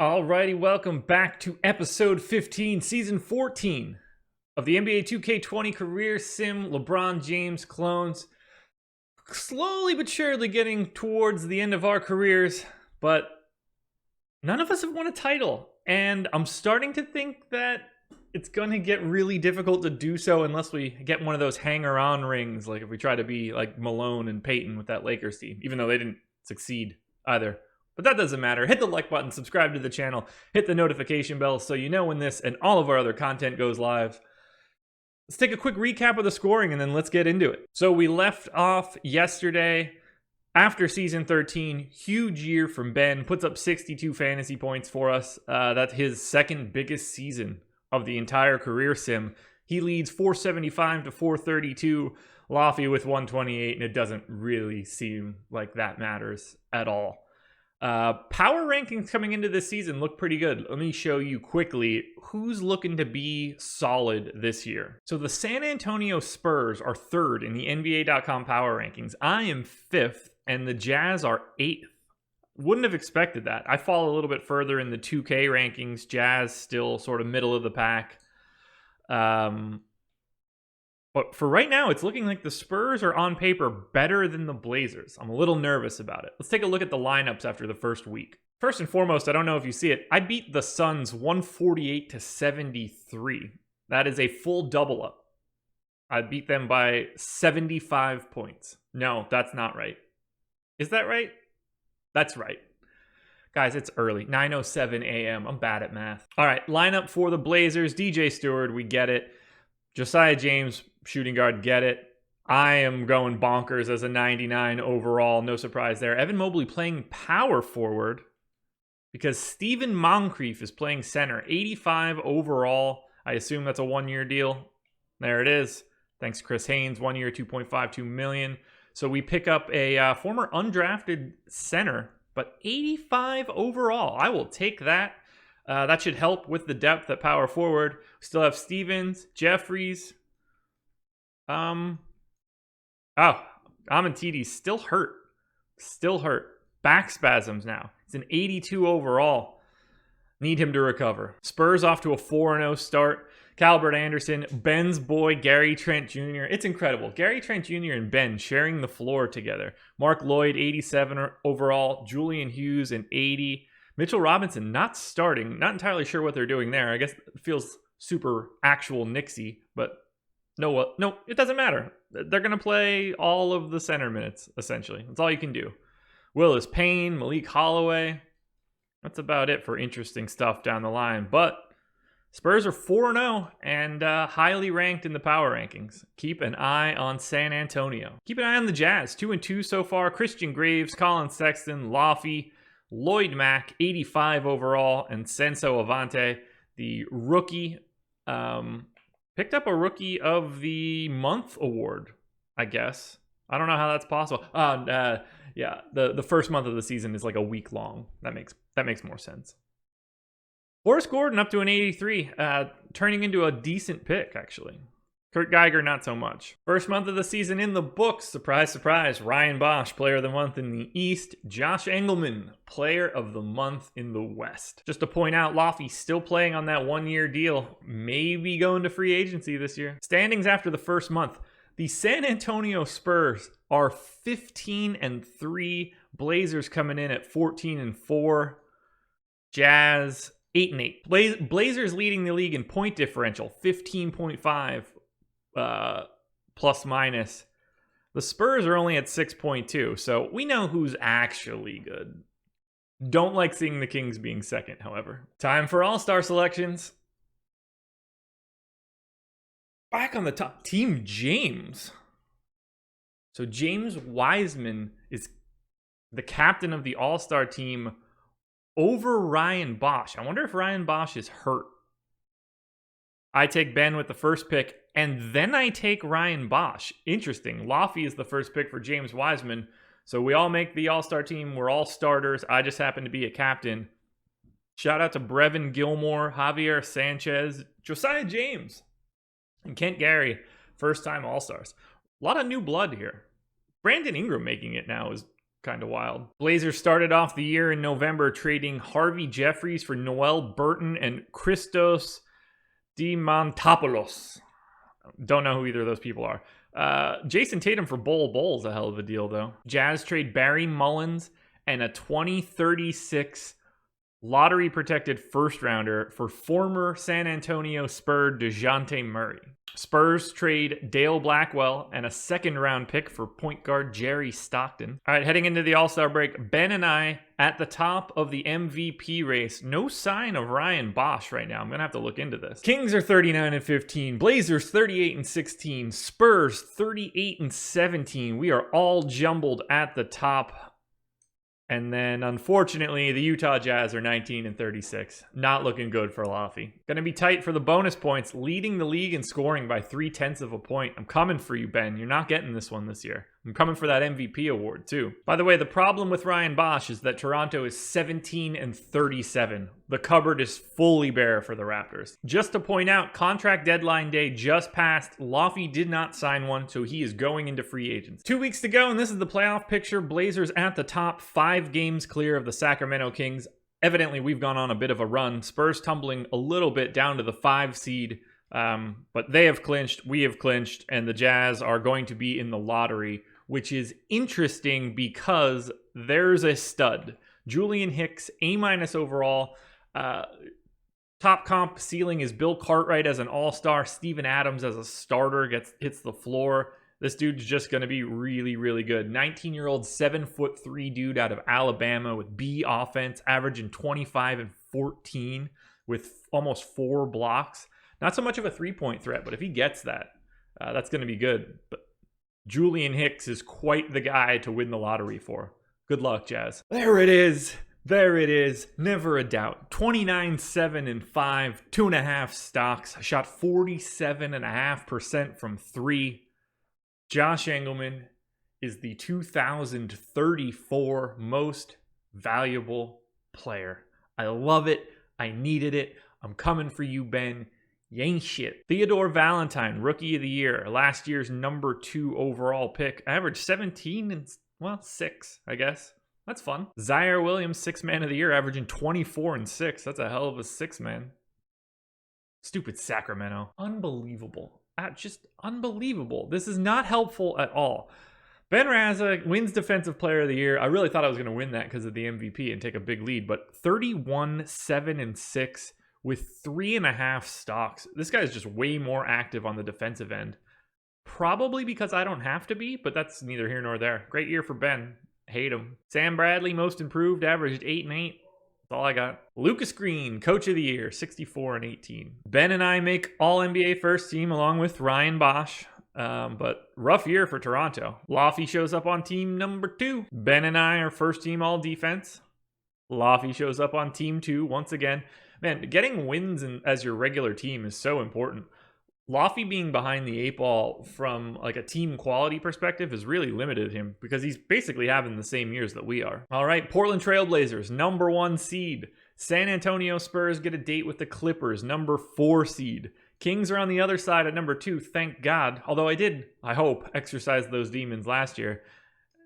Alrighty, welcome back to episode 15, season 14 of the NBA 2K20 career sim LeBron James clones. Slowly but surely getting towards the end of our careers, but none of us have won a title. And I'm starting to think that it's going to get really difficult to do so unless we get one of those hanger-on rings, like if we try to be like Malone and Peyton with that Lakers team, even though they didn't succeed either. But that doesn't matter. Hit the like button, subscribe to the channel, hit the notification bell so you know when this and all of our other content goes live. Let's take a quick recap of the scoring and then let's get into it. So we left off yesterday after season 13. Huge year from Ben. Puts up 62 fantasy points for us. That's his second biggest season of the entire career sim. He leads 475 to 432. Laffy with 128, and it doesn't really seem like that matters at all. Power rankings coming into this season look pretty good. Let me show you quickly who's looking to be solid this year. So the San Antonio Spurs are third in the NBA.com power rankings. I am fifth, and the Jazz are eighth. Wouldn't have expected that. I fall a little bit further in the 2K rankings. Jazz still sort of middle of the pack. But for right now, it's looking like the Spurs are on paper better than the Blazers. I'm a little nervous about it. Let's take a look at the lineups after the first week. First and foremost, I don't know if you see it, I beat the Suns 148 to 73. That is a full double up. I beat them by 75 points. No, that's not right. Is that right? That's right. Guys, it's early. 9:07 a.m. I'm bad at math. All right, lineup for the Blazers. DJ Stewart, we get it. Josiah James, shooting guard, get it. I am going bonkers as a 99 overall. No surprise there. Evan Mobley playing power forward because Steven Moncrief is playing center. 85 overall. I assume that's a one-year deal. There it is. Thanks, Chris Haynes. 1 year, $2.52 million. So we pick up a former undrafted center, but 85 overall. I will take that. That should help with the depth at power forward. We still have Stevens, Jeffries. Amentidi's still hurt. Back spasms now. It's an 82 overall. Need him to recover. Spurs off to a 4-0 start. Calbert Anderson, Ben's boy, Gary Trent Jr. It's incredible. Gary Trent Jr. and Ben sharing the floor together. Mark Lloyd, 87 overall. Julian Hughes, an 80. Mitchell Robinson not starting. Not entirely sure what they're doing there. I guess it feels super actual Knicksy, but no, it doesn't matter. They're going to play all of the center minutes, essentially. That's all you can do. Willis Payne, Malik Holloway. That's about it for interesting stuff down the line. But Spurs are 4-0 and highly ranked in the power rankings. Keep an eye on San Antonio. Keep an eye on the Jazz. 2-2 so far. Christian Graves, Colin Sexton, Laffy, Lloyd Mack, 85 overall, and Senso Avante, the rookie, picked up a Rookie of the Month award, I guess. I don't know how that's possible. Yeah, the first month of the season is like a week long. That makes more sense. Horace Gordon up to an 83, turning into a decent pick, actually. Kurt Geiger, not so much. First month of the season in the books. Surprise, surprise. Ryan Bosch, Player of the Month in the East. Josh Engleman, Player of the Month in the West. Just to point out, Laffy still playing on that one-year deal. Maybe going to free agency this year. Standings after the first month. The San Antonio Spurs are 15-3. Blazers coming in at 14-4. Jazz 8-8. Blazers leading the league in point differential, 15.5. Plus minus. The Spurs are only at 6.2, so we know who's actually good. Don't like seeing the Kings being second, however. Time for all-star selections. Back on the top, Team James. So James Wiseman is the captain of the all-star team over Ryan Bosch. I wonder if Ryan Bosch is hurt. I take Ben with the first pick, and then I take Ryan Bosch. Interesting. Laffy is the first pick for James Wiseman. So we all make the all-star team. We're all starters. I just happen to be a captain. Shout out to Brevin Gilmore, Javier Sanchez, Josiah James, and Kent Gary. First-time all-stars. A lot of new blood here. Brandon Ingram making it now is kind of wild. Blazers started off the year in November trading Harvey Jeffries for Noel Burton and Christos Diamantopoulos. Don't know who either of those people are. Jason Tatum for Bol Bol's a hell of a deal, though. Jazz trade Barry Mullins and a 2036 lottery-protected first-rounder for former San Antonio Spur DeJounte Murray. Spurs trade Dale Blackwell and a second-round pick for point guard Jerry Stockton. All right, heading into the All-Star break, Ben and I at the top of the MVP race. No sign of Ryan Bosch right now. I'm going to have to look into this. Kings are 39-15. Blazers 38-16. Spurs 38-17. We are all jumbled at the top. And then, unfortunately, the Utah Jazz are 19-36. Not looking good for Laffy. Gonna be tight for the bonus points, leading the league in scoring by 0.3 of a point. I'm coming for you, Ben. You're not getting this one this year. I'm coming for that MVP award, too. By the way, the problem with Ryan Bosch is that Toronto is 17-37. The cupboard is fully bare for the Raptors. Just to point out, contract deadline day just passed. Laffy did not sign one, so he is going into free agents. 2 weeks to go, and this is the playoff picture. Blazers at the top, 5 games clear of the Sacramento Kings. Evidently, we've gone on a bit of a run. Spurs tumbling a little bit down to the 5 seed. But they have clinched, we have clinched, and the Jazz are going to be in the lottery, which is interesting because there's a stud. Julian Hicks, A- overall. Top comp ceiling is Bill Cartwright as an all-star. Steven Adams as a starter hits the floor. This dude's just going to be really, really good. 19-year-old, 7'3" dude out of Alabama with B offense, averaging 25 and 14 with almost 4 blocks. Not so much of a three-point threat, but if he gets that, that's going to be good. But Julian Hicks is quite the guy to win the lottery for. Good luck, Jazz. There it is. There it is. Never a doubt. 29-7-5, 2.5 stocks. Shot 47.5% from 3. Josh Engleman is the 2034 most valuable player. I love it. I needed it. I'm coming for you, Ben. You ain't shit. Theodore Valentine, Rookie of the Year. Last year's number 2 overall pick. Averaged 17 and, 6, I guess. That's fun. Zaire Williams, 6th Man of the Year, averaging 24 and 6. That's a hell of a 6-man. Stupid Sacramento. Unbelievable. Just unbelievable. This is not helpful at all. Ben Rasa wins Defensive Player of the Year. I really thought I was going to win that because of the MVP and take a big lead, but 31, 7, and 6 with 3.5 stocks. This guy is just way more active on the defensive end. Probably because I don't have to be, but that's neither here nor there. Great year for Ben. Hate him. Sam Bradley, most improved, averaged 8 and 8. That's all I got. Lucas Green, Coach of the Year, 64 and 18. Ben and I make All-NBA first team along with Ryan Bosch. But rough year for Toronto. Laffy shows up on team number 2. Ben and I are first team all defense. Laffy shows up on team 2 once again. Man, getting wins as your regular team is so important. Laffy being behind the 8 ball from like a team quality perspective has really limited him because he's basically having the same years that we are. All right, Portland Trailblazers, number 1 seed. San Antonio Spurs get a date with the Clippers, number 4 seed. Kings are on the other side at number 2, thank God. Although I hope, exercise those demons last year.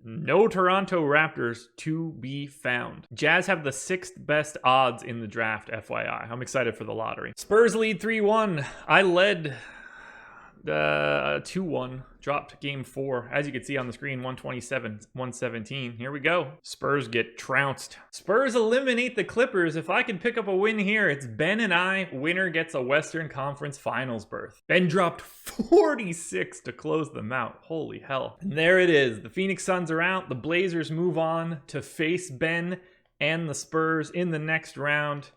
No Toronto Raptors to be found. Jazz have the 6th best odds in the draft, FYI. I'm excited for the lottery. Spurs lead 3-1. I led 2-1. Dropped game 4. As you can see on the screen, 127-117. Here we go. Spurs get trounced. Spurs eliminate the Clippers. If I can pick up a win here, it's Ben and I. Winner gets a Western Conference Finals berth. Ben dropped 46 to close them out. Holy hell. And there it is. The Phoenix Suns are out. The Blazers move on to face Ben and the Spurs in the next round.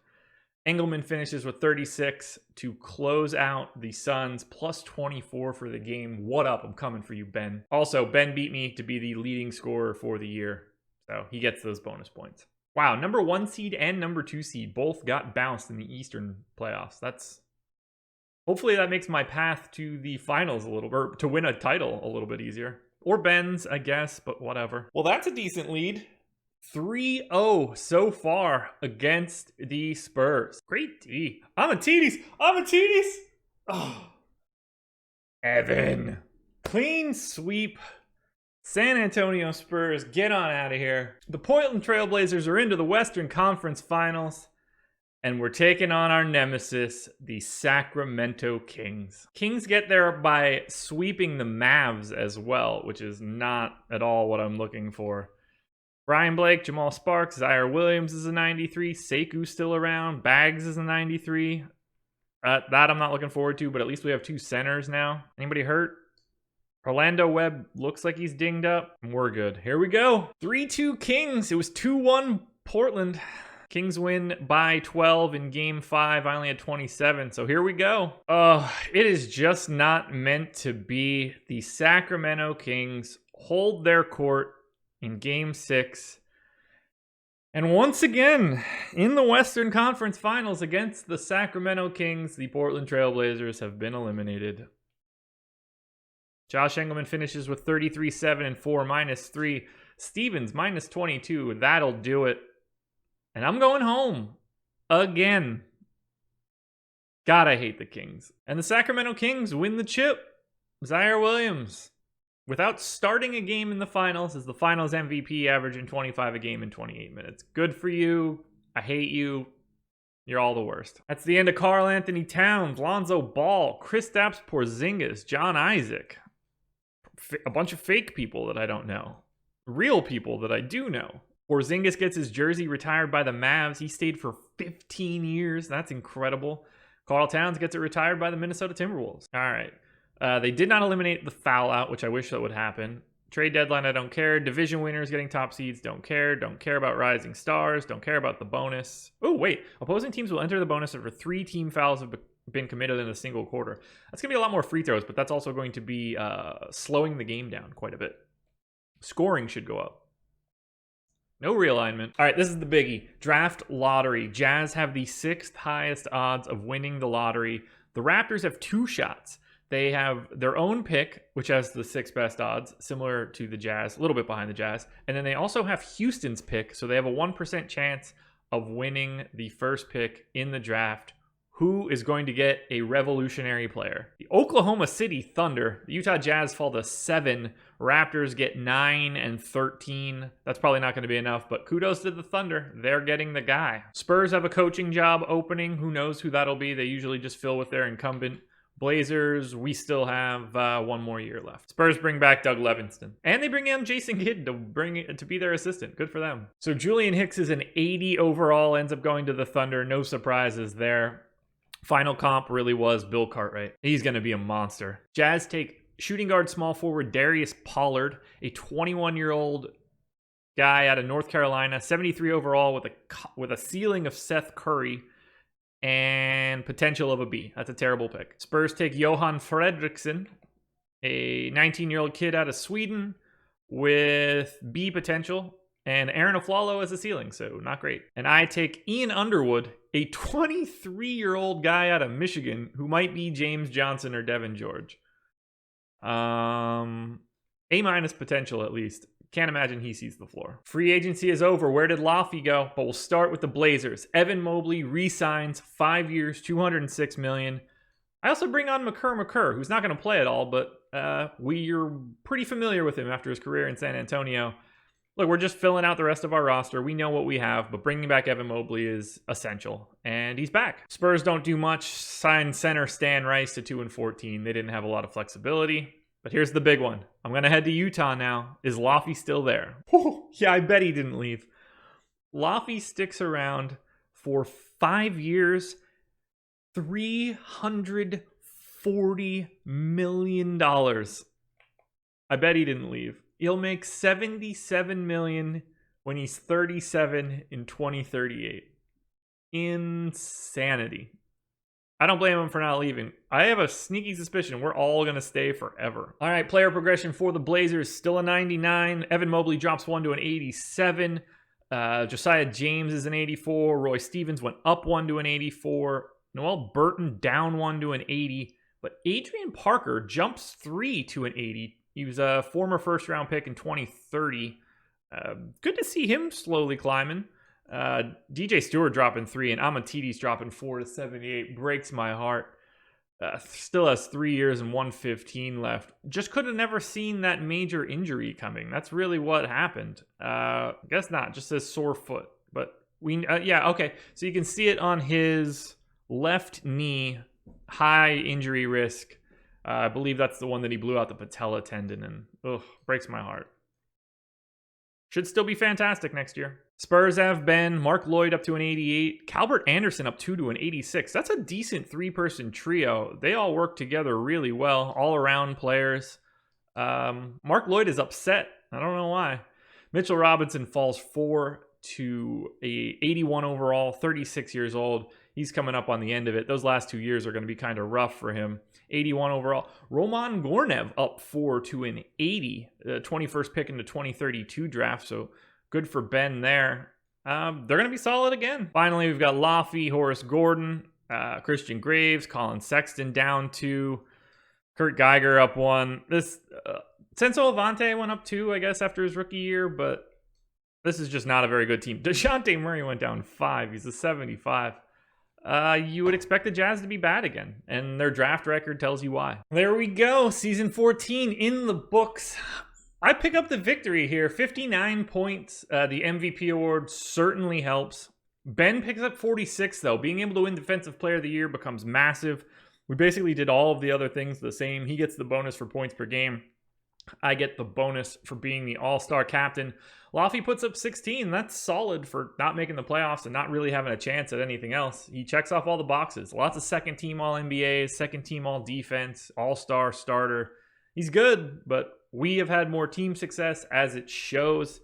Engleman finishes with 36 to close out the Suns, plus 24 for the game. What up? I'm coming for you, Ben. Also, Ben beat me to be the leading scorer for the year, so he gets those bonus points. Wow, number 1 seed and number 2 seed both got bounced in the Eastern playoffs. Hopefully that makes my path to the finals or to win a title a little bit easier. Or Ben's, I guess, but whatever. Well, that's a decent lead. 3-0 so far against the Spurs. Great D. I'm a Tedies. Oh. Evan. Clean sweep. San Antonio Spurs, get on out of here. The Portland Trailblazers are into the Western Conference Finals, and we're taking on our nemesis, the Sacramento Kings. Kings get there by sweeping the Mavs as well, which is not at all what I'm looking for. Brian Blake, Jamal Sparks, Zaire Williams is a 93. Sekou still around. Bags is a 93. That I'm not looking forward to, but at least we have 2 centers now. Anybody hurt? Orlando Webb looks like he's dinged up. We're good. Here we go. 3-2 Kings. It was 2-1 Portland. Kings win by 12 in game 5. I only had 27, so here we go. It is just not meant to be. The Sacramento Kings hold their court in game 6. And once again, in the Western Conference Finals against the Sacramento Kings, the Portland Trailblazers have been eliminated. Josh Engleman finishes with 33, 7, and 4, -3. Stevens, -22. That'll do it. And I'm going home. Again. God, I hate the Kings. And the Sacramento Kings win the chip. Zaire Williams, without starting a game in the finals, is the finals MVP, averaging 25 a game in 28 minutes. Good for you. I hate you. You're all the worst. That's the end of Karl Anthony Towns, Lonzo Ball, Kristaps Porzingis, John Isaac. A bunch of fake people that I don't know. Real people that I do know. Porzingis gets his jersey retired by the Mavs. He stayed for 15 years. That's incredible. Karl Towns gets it retired by the Minnesota Timberwolves. All right. They did not eliminate the foul out, which I wish that would happen. Trade deadline, I don't care. Division winners getting top seeds, don't care. Don't care about rising stars. Don't care about the bonus. Oh, wait. Opposing teams will enter the bonus after 3 team fouls have been committed in a single quarter. That's going to be a lot more free throws, but that's also going to be slowing the game down quite a bit. Scoring should go up. No realignment. All right, this is the biggie. Draft lottery. Jazz have the 6th highest odds of winning the lottery. The Raptors have 2 shots. They have their own pick, which has the 6th best odds, similar to the Jazz, a little bit behind the Jazz. And then they also have Houston's pick, so they have a 1% chance of winning the first pick in the draft. Who is going to get a revolutionary player? The Oklahoma City Thunder. The Utah Jazz fall to 7. Raptors get 9 and 13. That's probably not going to be enough, but kudos to the Thunder. They're getting the guy. Spurs have a coaching job opening. Who knows who that'll be? They usually just fill with their incumbent. Blazers, we still have 1 more year left. Spurs bring back Doug Levinston. And they bring in Jason Kidd to be their assistant. Good for them. So Julian Hicks is an 80 overall, ends up going to the Thunder. No surprises there. Final comp really was Bill Cartwright. He's going to be a monster. Jazz take shooting guard small forward Darius Pollard, a 21-year-old guy out of North Carolina, 73 overall with a ceiling of Seth Curry and potential of a B. That's a terrible pick. Spurs take Johan Fredriksson, a 19-year-old kid out of Sweden with B potential, and Aaron Aflalo as a ceiling, so not great. And I take Ian Underwood, a 23-year-old guy out of Michigan who might be James Johnson or Devin George. A- potential at least. Can't imagine he sees the floor. Free agency is over. Where did Laffy go? But we'll start with the Blazers. Evan Mobley re-signs 5 years, $206 million. I also bring on McCur, who's not going to play at all, but we're pretty familiar with him after his career in San Antonio. Look, we're just filling out the rest of our roster. We know what we have, but bringing back Evan Mobley is essential, and he's back. Spurs don't do much. Sign center Stan Rice to 2 and 14. They didn't have a lot of flexibility. But here's the big one. I'm going to head to Utah now. Is Laffy still there? Yeah, I bet he didn't leave. Laffy sticks around for 5 years, $340 million. I bet he didn't leave. He'll make $77 million when he's 37 in 2038. Insanity. I don't blame him for not leaving. I have a sneaky suspicion we're all going to stay forever. All right, player progression for the Blazers. Still a 99. Evan Mobley drops 1 to an 87. Josiah James is an 84. Roy Stevens went up 1 to an 84. Noel Burton down 1 to an 80. But Adrian Parker jumps 3 to an 80. He was a former first-round pick in 2030. Good to see him slowly climbing. DJ Stewart dropping 3 and Amatidis dropping 4 to 78 breaks my heart. Still has 3 years and 115 left. Just could have never seen that major injury coming. That's really what happened. Guess not. Just says sore foot. But yeah, okay. So you can see it on his left knee, high injury risk. I believe that's the one that he blew out the patella tendon, and breaks my heart. Should still be fantastic next year. Spurs have Ben, Mark Lloyd up to an 88, Calbert Anderson up 2 to an 86. That's a decent three-person trio. They all work together really well, all-around players. Mark Lloyd is upset. I don't know why. Mitchell Robinson falls 4 to a 81 overall, 36 years old. He's coming up on the end of it. Those last 2 years are going to be kind of rough for him. 81 overall. Roman Gornev up 4 to an 80, 21st pick in the 2032 draft. So good for Ben there. They're going to be solid again. Finally, we've got Laffy, Horace Gordon, Christian Graves, Colin Sexton down 2, Kurt Geiger up 1. This Senso Avante went up 2, I guess, after his rookie year, but this is just not a very good team. DeJounte Murray went down 5. He's a 75. You would expect the Jazz to be bad again, and their draft record tells you why. There we go. Season 14 in the books. I pick up the victory here. 59 points. The MVP award certainly helps. Ben picks up 46, though. Being able to win Defensive Player of the Year becomes massive. We basically did all of the other things the same. He gets the bonus for points per game. I get the bonus for being the all-star captain. Laffy puts up 16. That's solid for not making the playoffs and not really having a chance at anything else. He checks off all the boxes. Lots of second-team All-NBAs, second-team All-Defense, all-star starter. He's good, but we have had more team success as it shows.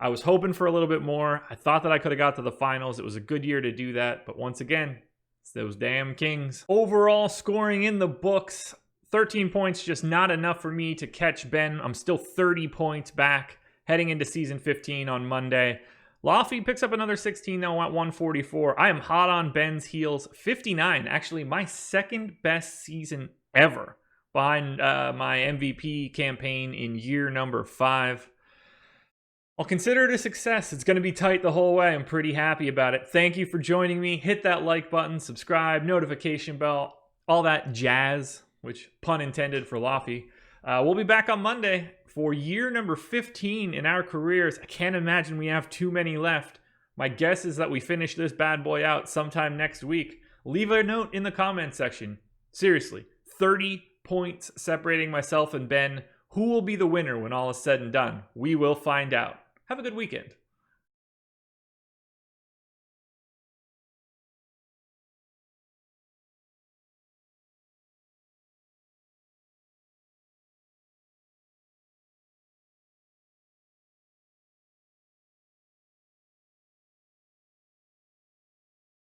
I was hoping for a little bit more. I thought that I could have got to the finals. It was a good year to do that, but once again, it's those damn Kings. Overall scoring in the books, 13 points, just not enough for me to catch Ben. I'm still 30 points back heading into season 15 on Monday. Laffy picks up another 16 now at 144. I am hot on Ben's heels. 59, actually my second best season ever, behind my MVP campaign in year number 5. I'll consider it a success. It's going to be tight the whole way. I'm pretty happy about it. Thank you for joining me. Hit that like button, subscribe, notification bell, all that jazz, which pun intended for Laffy. We'll be back on Monday for year number 15 in our careers. I can't imagine we have too many left. My guess is that we finish this bad boy out sometime next week. Leave a note in the comment section. Seriously, 30 points separating myself and Ben. Who will be the winner when all is said and done? We will find out. Have a good weekend.